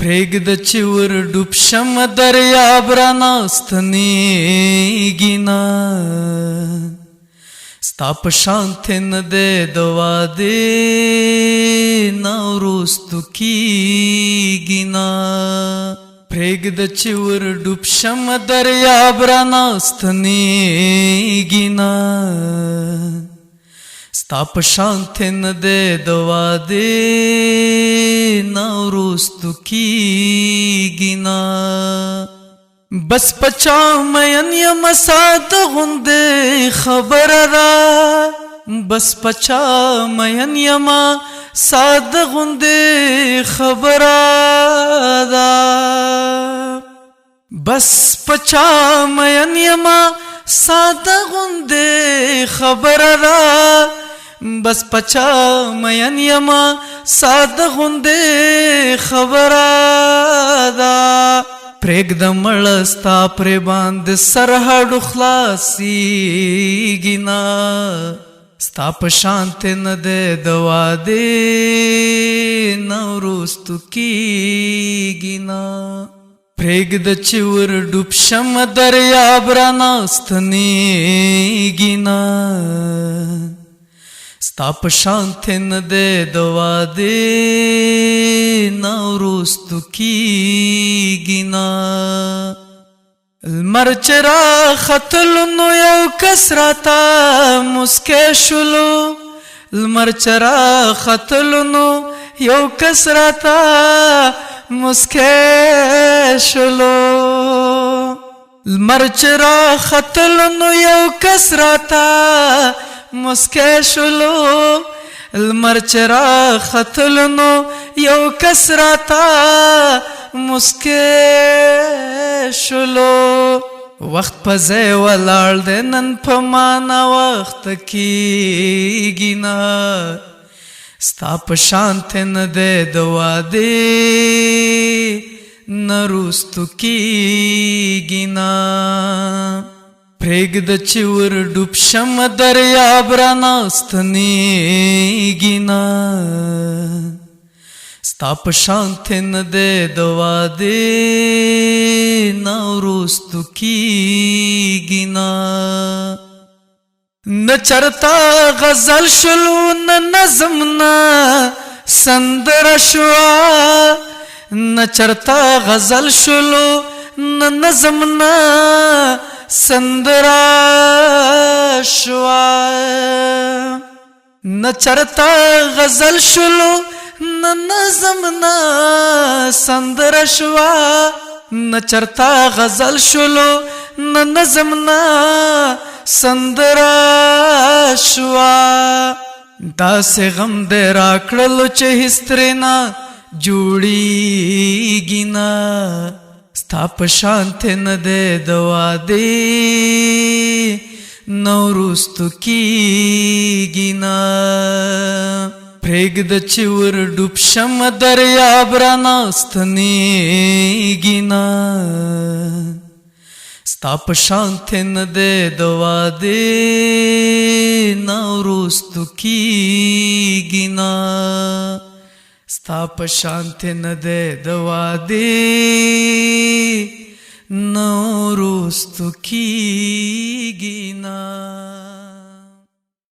پریږد چې ور ډوب شم دریاب راناستنیږي نه ستا په شانت نه دی د وادې نه وروستو کیږي نه پریږد چې ور ډوب شم دریاب راناستنیږي نه ستا په شانت نه دی د وادې نه وروستو کیږي نه بس پچا مین یم ساده غوندې خبره ده بس پچا مین یم ساده غوندې خبره ده بس پچا مین یم ساده غوندې خبره ده بس پچا مین یم ساده غوندې خبره ده پریږده مړه ستا پرې باندې سرحدو خلاصیږي نه ستا په شانت نه دی د وادې نه وروستو کیږي نه پریږده چې ور ډوب شم دریاب راناستنیږي نه ستا په شانت نه دی د وادې نه وروستو کیږي نه لمر چې راختلو نو یو کس راته مسکی شولو لمر چې راختلو نو یو کس راته مسکی شولو لمر چې راختلو نو یو کس راته مسکی شولو لمر چې راختلو نو یو کس راته مسکی شولو وخت په ځای ولاړ دی نن په ما ناوخته کیږي نه ستا په شانت نه دی د وادې نه وروستو کیږي نه پریږده چې ور ډوب شم دریاب راناستنیږي نه ستا په شانت نه دی د وادې نه وروستو کیږي نه نه چرته غزل شلو نه نظم نه سندره شوه نه چرته غزل شلو نه نظم نه سندره شوه نه چرته غزل شلو نه نظم نه سندره شوه نه چرته غزل شلو نه نظم نه سندره شوه داسې غم دې راکړلو چې هېڅ ترېنه جوړیږي نه ستا په شانت نه دی د وادې نه وروستو کیږي نه پریږده چې ور ډوب شم دریاب راناستنیږي نه ستا په شانت نه دی د وادې نه وروستو کیږي نه ستا په شانت نه دی د وادې نه وروستو کیږي نه